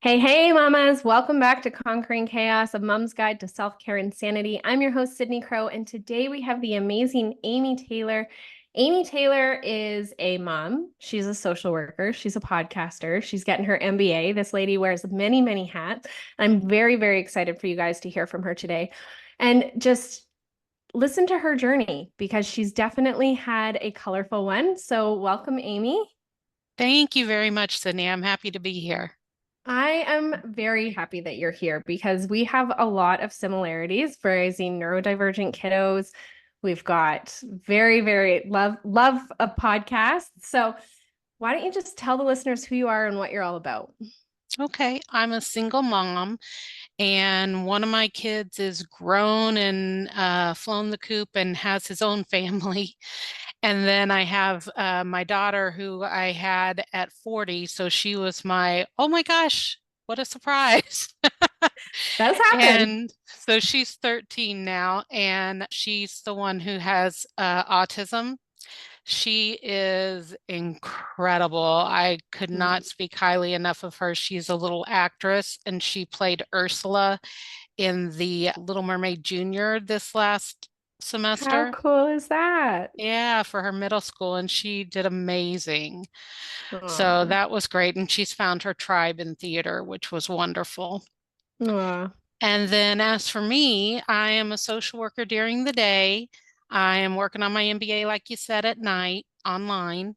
Hey, hey, mamas. Welcome back to Conquering Chaos, a mom's guide to self-care and sanity. I'm your host, Sydney Crow, and today we have the amazing Amy Taylor. Amy Taylor is a mom. She's a social worker. She's a podcaster. She's getting her MBA. This lady wears many, many hats. I'm very, very excited for you guys to hear from her today. And just listen to her journey because she's definitely had a colorful one. So welcome, Amy. Thank you very much, Sydney. I'm happy to be here. I am very happy that you're here because we have a lot of similarities for raising neurodivergent kiddos. We've got very, very love of podcasts. So why don't you just tell the listeners who you are and what you're all about? Okay, I'm a single mom, and one of my kids is grown and flown the coop and has his own family. And then I have my daughter who I had at 40. So she was oh my gosh, what a surprise. Does happen. And so she's 13 now, and she's the one who has autism. She is incredible. I could not speak highly enough of her. She's a little actress, and she played Ursula in the Little Mermaid Junior this last How semester. cool is that? Yeah, for her middle school, and she did amazing. So Aw, that was great. And she's found her tribe in theater, which was wonderful. aw. And then as for me, I am a social worker during the day. I am working on my MBA, like you said, at night online.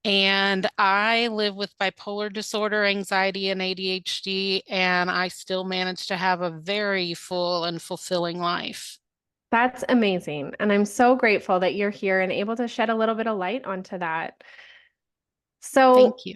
And I live with bipolar disorder, anxiety, and ADHD, and I still manage to have a very full and fulfilling life. That's amazing. And I'm so grateful that you're here and able to shed a little bit of light onto that. So Thank you.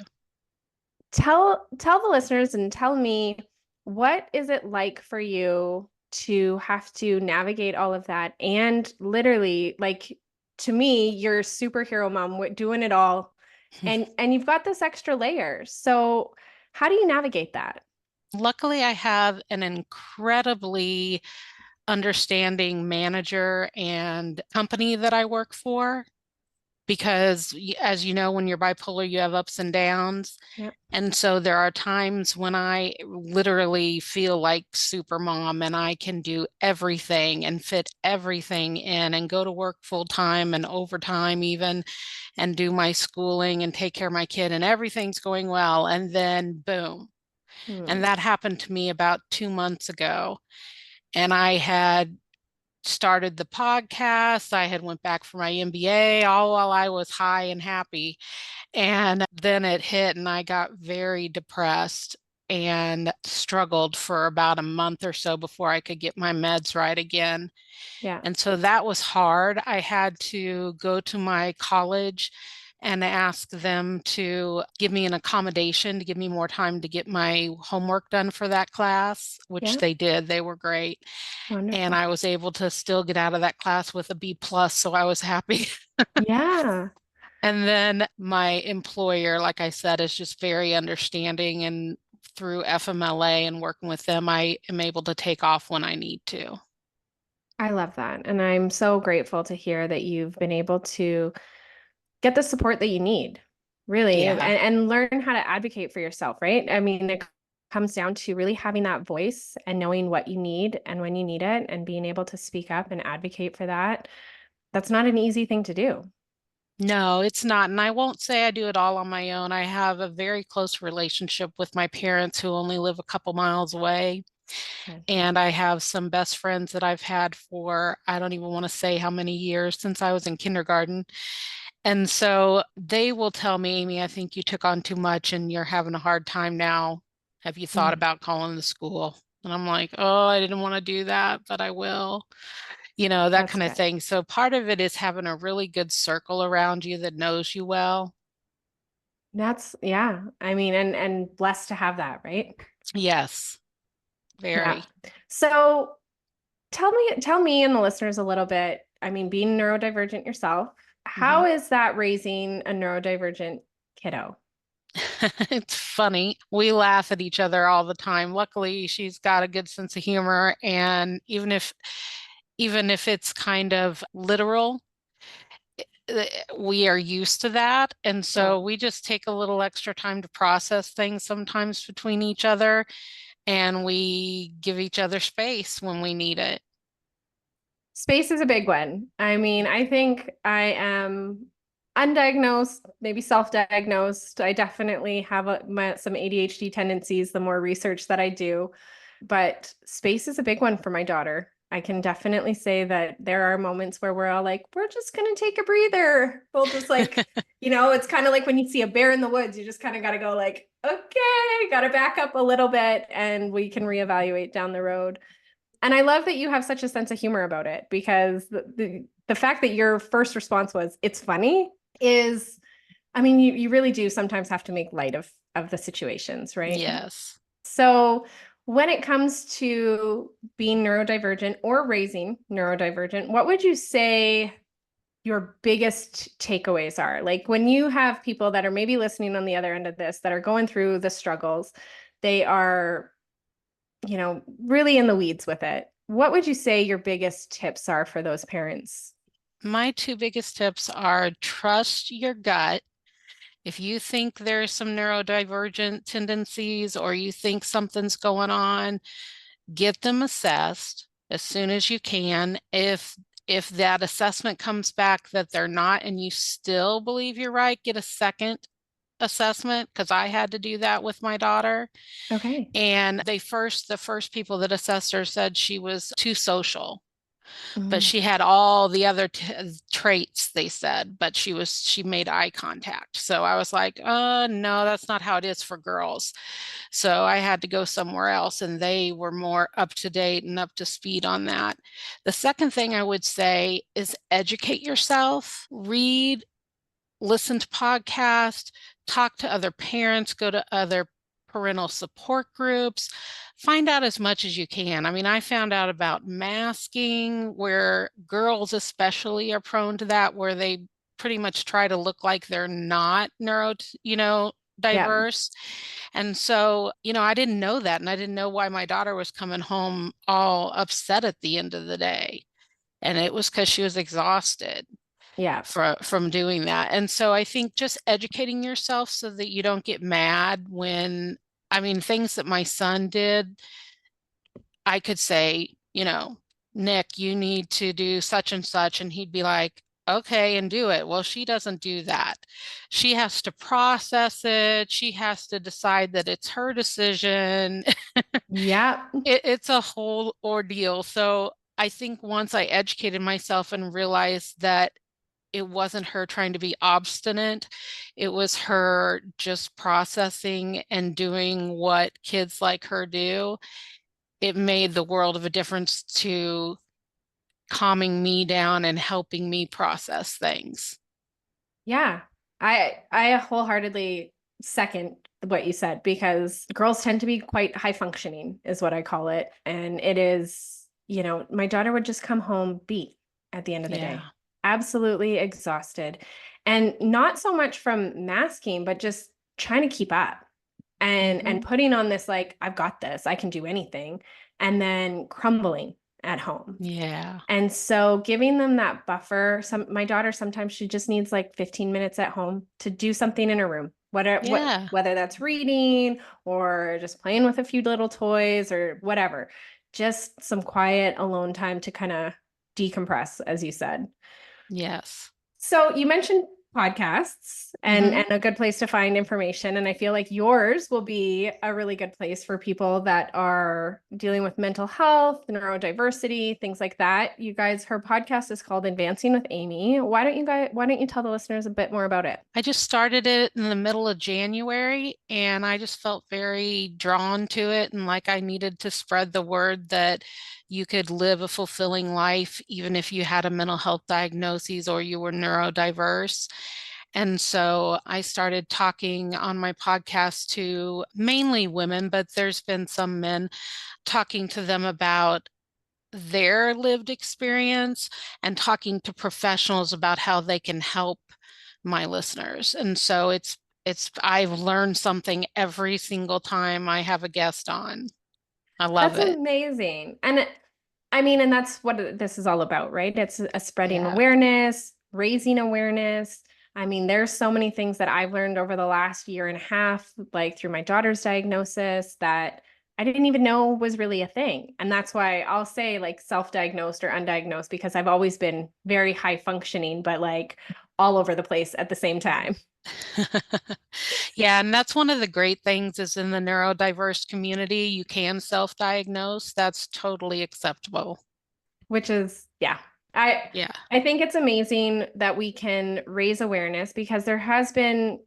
tell the listeners and tell me, what is it like for you to have to navigate all of that and literally, like, to me, you're a superhero mom doing it all, and you've got this extra layer. So how do you navigate that? Luckily, I have an incredibly understanding manager and company that I work for because, as you know, when you're bipolar, you have ups and downs. Yeah, And so there are times when I literally feel like super mom and I can do everything and fit everything in and go to work full time and overtime even and do my schooling and take care of my kid and everything's going well. And then boom. And hmm. that happened to me about 2 months ago. And I had started the podcast. I had went back for my MBA all while I was high and happy. And then it hit and I got very depressed and struggled for about a month or so before I could get my meds right again. Yeah, And so that was hard. I had to go to my college and ask them to give me an accommodation to give me more time to get my homework done for that class, which yeah, they did. They were great. And wonderful. I was able to still get out of that class with a B plus, so I was happy. Yeah, And then my employer, like I said, is just very understanding. And through FMLA and working with them, I am able to take off when I need to. I love that. And I'm so grateful to hear that you've been able to get the support that you need, really, Yeah. and learn how to advocate for yourself, right? I mean, it comes down to really having that voice and knowing what you need and when you need it and being able to speak up and advocate for that. That's not an easy thing to do. No, it's not. And I won't say I do it all on my own. I have a very close relationship with my parents who only live a couple miles away. Okay. And I have some best friends that I've had for, I don't even want to say how many years since I was in kindergarten. And so they will tell me, Amy, I think you took on too much and you're having a hard time now. Have you thought Mm, about calling the school? And I'm like, oh, I didn't want to do that, but I will, that that's kind of good. thing. So part of it is having a really good circle around you that knows you well. That's yeah. I mean, and blessed to have that, right? Yes, Yeah. very. So tell me and the listeners a little bit. I mean, being neurodivergent yourself, how Mhm. is that raising a neurodivergent kiddo? It's funny. We laugh at each other all the time. Luckily, she's got a good sense of humor, and even if it's kind of literal, we are used to that. And Yeah. so we just take a little extra time to process things sometimes between each other, and we give each other space when we need it. Space is a big one. I mean, I think I am undiagnosed, maybe self-diagnosed. I definitely have some ADHD tendencies the more research that I do, but space is a big one for my daughter. I can definitely say that there are moments where we're all like, we're just going to take a breather. We'll just like, it's kind of like when you see a bear in the woods, you just kind of got to go like, okay, got to back up a little bit and we can reevaluate down the road. And I love that you have such a sense of humor about it because the fact that your first response was, it's funny is, I mean, you really do sometimes have to make light of the situations, right? Yes. So when it comes to being neurodivergent or raising neurodivergent, what would you say your biggest takeaways are? Like when you have people that are maybe listening on the other end of this that are going through the struggles, they are really in the weeds with it. What would you say your biggest tips are for those parents? My two biggest tips are trust your gut. If you think there's some neurodivergent tendencies or you think something's going on, get them assessed as soon as you can. If that assessment comes back that they're not and you still believe you're right, get a second assessment, because I had to do that with my daughter. Okay. And the first people that assessed her said she was too social, but Mm. she had all the other traits, they said, but she made eye contact. So I was like, no, that's not how it is for girls. So I had to go somewhere else, and they were more up to date and up to speed on that. The second thing I would say is educate yourself, read, listen to podcasts, talk to other parents, go to other parental support groups, find out as much as you can. I mean, I found out about masking, where girls especially are prone to that, where they pretty much try to look like they're not Yeah. diverse. And so, I didn't know that. And I didn't know why my daughter was coming home all upset at the end of the day. And it was because she was exhausted Yeah. from doing that. And so I think just educating yourself so that you don't get mad when, I mean, things that my son did, I could say, Nick, you need to do such and such. And he'd be like, okay, and do it. Well, she doesn't do that. She has to process it. She has to decide that it's her decision. Yeah. It's a whole ordeal. So I think once I educated myself and realized that it wasn't her trying to be obstinate. It was her just processing and doing what kids like her do. It made the world of a difference to calming me down and helping me process things. Yeah. I wholeheartedly second what you said because girls tend to be quite high functioning is what I call it. And it is, my daughter would just come home beat at the end of the Yeah. day, absolutely exhausted. And not so much from masking, but just trying to keep up and Hmm. putting on this like, I've got this, I can do anything, and then crumbling at home. Yeah. And so giving them that buffer, my daughter sometimes she just needs like 15 minutes at home to do something in her room. Yeah. Whether that's reading or just playing with a few little toys or whatever. Just some quiet alone time to kind of decompress, as you said. Yes. So you mentioned podcasts and Hmm. a good place to find information, and I feel like yours will be a really good place for people that are dealing with mental health, neurodiversity, things like that. You guys, her podcast is called Advancing with Amy. Why don't you tell the listeners a bit more about it? I just started it in the middle of January, and I just felt very drawn to it, and like I needed to spread the word that you could live a fulfilling life even if you had a mental health diagnosis or you were neurodiverse. And so I started talking on my podcast to mainly women, but there's been some men, talking to them about their lived experience and talking to professionals about how they can help my listeners. And so I've learned something every single time I have a guest on. I love That's it. amazing. And I mean, and that's what this is all about, right? It's a spreading Yeah. awareness, raising awareness. I mean, there's so many things that I've learned over the last year and a half, like through my daughter's diagnosis, that I didn't even know was really a thing. And that's why I'll say like self-diagnosed or undiagnosed, because I've always been very high functioning, but like all over the place at the same time. Yeah, and that's one of the great things is in the neurodiverse community, you can self-diagnose. That's totally acceptable. Which is, yeah. I Yeah. I think it's amazing that we can raise awareness because there has been,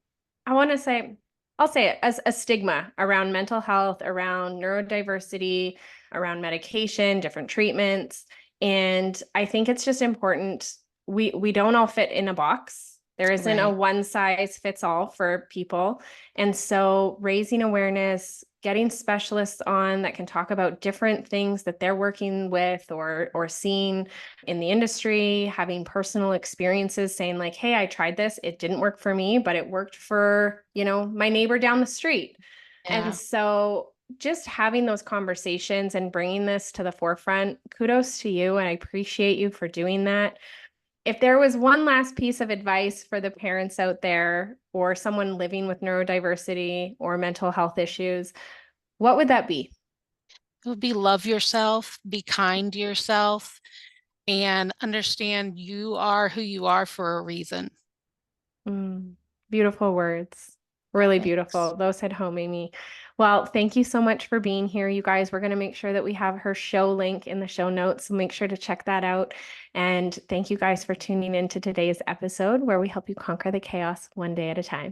I want to say, I'll say it, as a stigma around mental health, around neurodiversity, around medication, different treatments. And I think it's just important. We don't all fit in a box. There isn't a Right. one size fits all for people. And so raising awareness, getting specialists on that can talk about different things that they're working with or seeing in the industry, having personal experiences saying like, hey, I tried this, it didn't work for me, but it worked for, my neighbor down the street. And Yeah. so just having those conversations and bringing this to the forefront, kudos to you. And I appreciate you for doing that. If there was one last piece of advice for the parents out there or someone living with neurodiversity or mental health issues, what would that be? It would be love yourself, be kind to yourself, and understand you are who you are for a reason. Mm, beautiful words. Really Thanks. beautiful. Those hit home, Amy. Well, thank you so much for being here, you guys. We're going to make sure that we have her show link in the show notes. So make sure to check that out. And thank you guys for tuning in to today's episode where we help you conquer the chaos one day at a time.